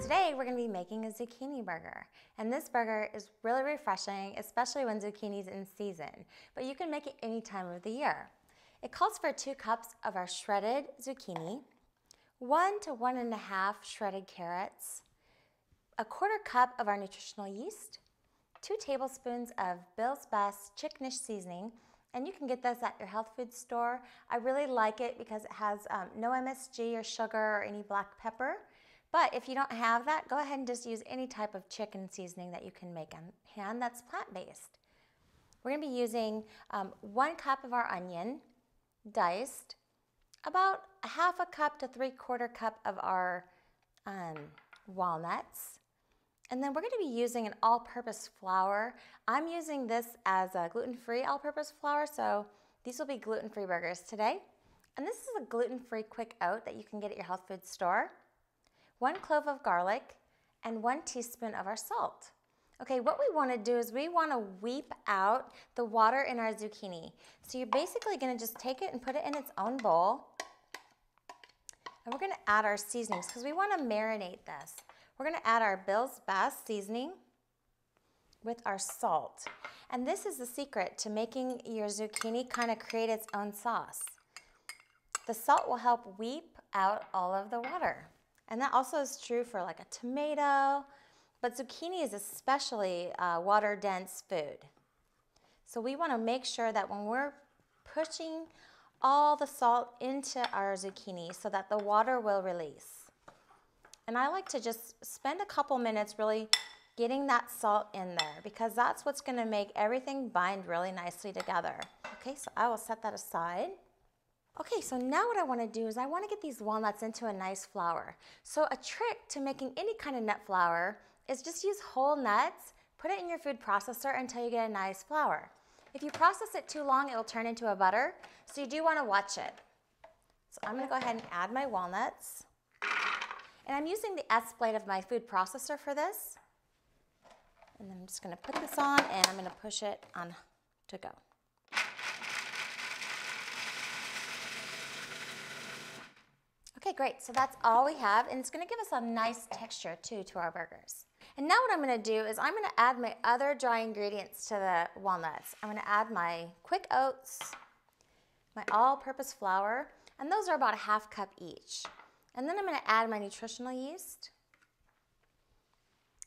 Today we're going to be making a zucchini burger, and this burger is really refreshing, especially when zucchini is in season, but you can make it any time of the year. It calls for 2 cups of our shredded zucchini, 1 to 1.5 shredded carrots, a 1/4 cup of our nutritional yeast, 2 tablespoons of Bill's Best chickenish seasoning, and you can get this at your health food store. I really like it because it has no MSG or sugar or any black pepper. But if you don't have that, go ahead and just use any type of chicken seasoning that you can make on hand that's plant-based. We're going to be using 1 cup of our onion, diced, about 1/2 cup to 3/4 cup of our walnuts, and then we're going to be using an all-purpose flour. I'm using this as a gluten-free all-purpose flour, so these will be gluten-free burgers today. And this is a gluten-free quick oat that you can get at your health food store. 1 clove of garlic, and 1 teaspoon of our salt. Okay, what we want to do is we want to weep out the water in our zucchini. So you're basically going to just take it and put it in its own bowl. And we're going to add our seasonings because we want to marinate this. We're going to add our Bill's Best seasoning with our salt. And this is the secret to making your zucchini kind of create its own sauce. The salt will help weep out all of the water. And that also is true for like a tomato, but zucchini is especially water-dense food. So we want to make sure that when we're pushing all the salt into our zucchini so that the water will release. And I like to just spend a couple minutes really getting that salt in there because that's what's going to make everything bind really nicely together. Okay, so I will set that aside. Okay, so now what I want to do is I want to get these walnuts into a nice flour. So a trick to making any kind of nut flour is just use whole nuts, put it in your food processor until you get a nice flour. If you process it too long, it will turn into a butter, so you do want to watch it. So I'm going to go ahead and add my walnuts. And I'm using the S blade of my food processor for this. And then I'm just going to put this on and I'm going to push it on to go. Okay, great, so that's all we have, and it's gonna give us a nice texture too to our burgers. And now what I'm gonna do is I'm gonna add my other dry ingredients to the walnuts. I'm gonna add my quick oats, my all-purpose flour, and those are about 1/2 cup each. And then I'm gonna add my nutritional yeast,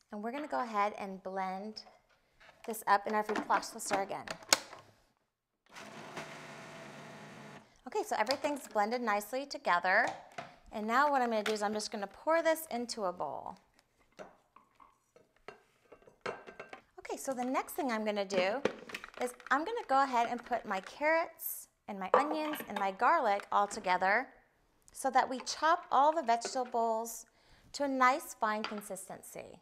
and we're gonna go ahead and blend this up in our food processor again. Okay, so everything's blended nicely together. And now what I'm going to do is I'm just going to pour this into a bowl. Okay, so the next thing I'm going to do is I'm going to go ahead and put my carrots and my onions and my garlic all together so that we chop all the vegetables to a nice fine consistency.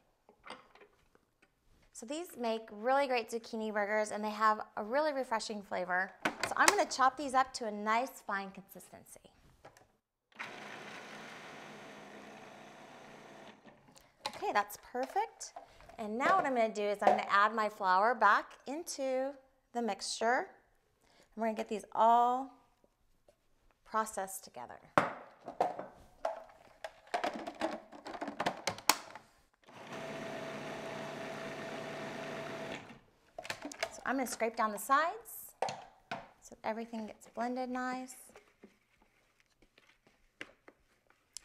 So these make really great zucchini burgers and they have a really refreshing flavor. So I'm going to chop these up to a nice fine consistency. Okay, that's perfect. And now what I'm going to do is I'm going to add my flour back into the mixture. And we're going to get these all processed together. So I'm going to scrape down the sides so everything gets blended nice.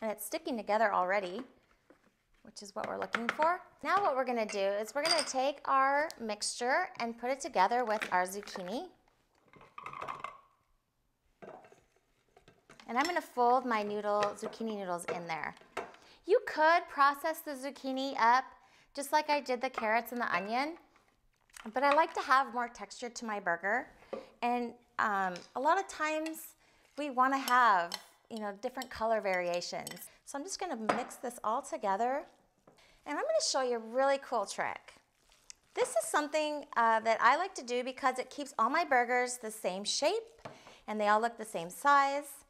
And it's sticking together already, which is what we're looking for. Now what we're going to do is we're going to take our mixture and put it together with our zucchini. And I'm going to fold my zucchini noodles in there. You could process the zucchini up just like I did the carrots and the onion, but I like to have more texture to my burger. And a lot of times we want to have, different color variations. So I'm just going to mix this all together. And I'm going to show you a really cool trick. This is something that I like to do because it keeps all my burgers the same shape and they all look the same size.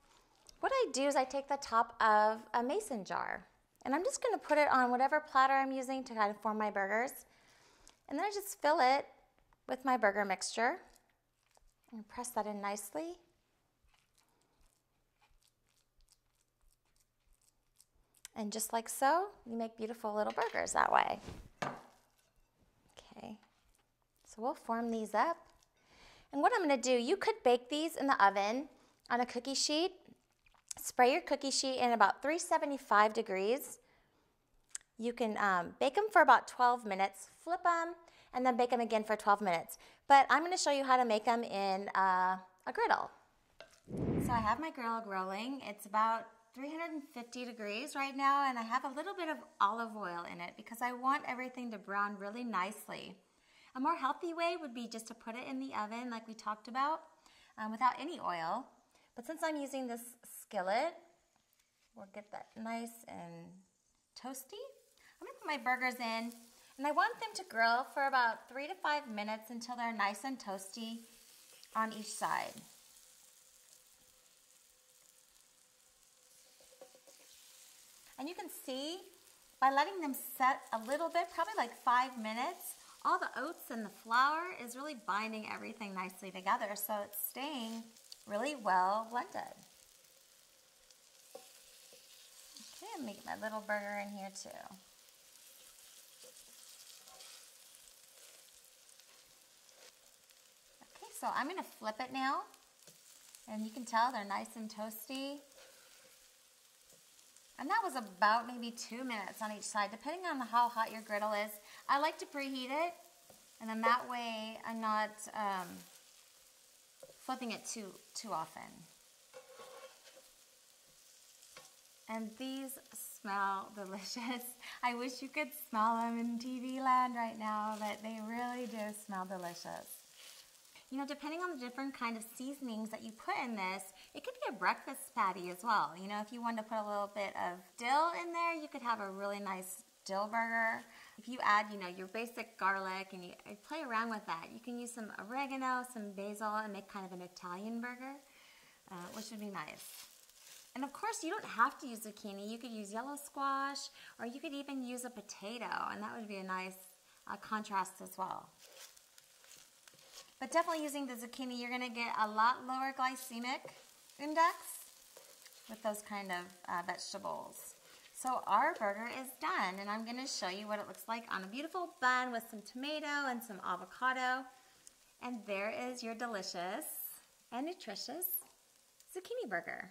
What I do is I take the top of a mason jar and I'm just going to put it on whatever platter I'm using to kind of form my burgers. And then I just fill it with my burger mixture and press that in nicely. And just like so, you make beautiful little burgers that way. Okay, so we'll form these up. And what I'm gonna do, you could bake these in the oven on a cookie sheet. Spray your cookie sheet in about 375 degrees. You can bake them for about 12 minutes, flip them, and then bake them again for 12 minutes. But I'm gonna show you how to make them in a griddle. So I have my griddle rolling. It's about 350 degrees right now, and I have a little bit of olive oil in it because I want everything to brown really nicely. A more healthy way would be just to put it in the oven like we talked about without any oil. But since I'm using this skillet, we'll get that nice and toasty. I'm gonna put my burgers in, and I want them to grill for about 3 to 5 minutes until they're nice and toasty on each side. And you can see by letting them set a little bit, probably like 5 minutes, all the oats and the flour is really binding everything nicely together, so it's staying really well blended. Okay, I'm making my little burger in here too. Okay, so I'm gonna flip it now, and you can tell they're nice and toasty. And that was about maybe 2 minutes on each side, depending on how hot your griddle is. I like to preheat it, and then that way I'm not flipping it too often. And these smell delicious. I wish you could smell them in TV land right now, but they really do smell delicious. You know, depending on the different kind of seasonings that you put in this, it could be a breakfast patty as well. You know, if you wanted to put a little bit of dill in there, you could have a really nice dill burger. If you add, you know, your basic garlic and you play around with that, you can use some oregano, some basil, and make kind of an Italian burger, which would be nice. And of course, you don't have to use zucchini. You could use yellow squash, or you could even use a potato, and that would be a nice contrast as well. But definitely using the zucchini, you're gonna get a lot lower glycemic index with those kind of vegetables. So our burger is done, and I'm gonna show you what it looks like on a beautiful bun with some tomato and some avocado. And there is your delicious and nutritious zucchini burger.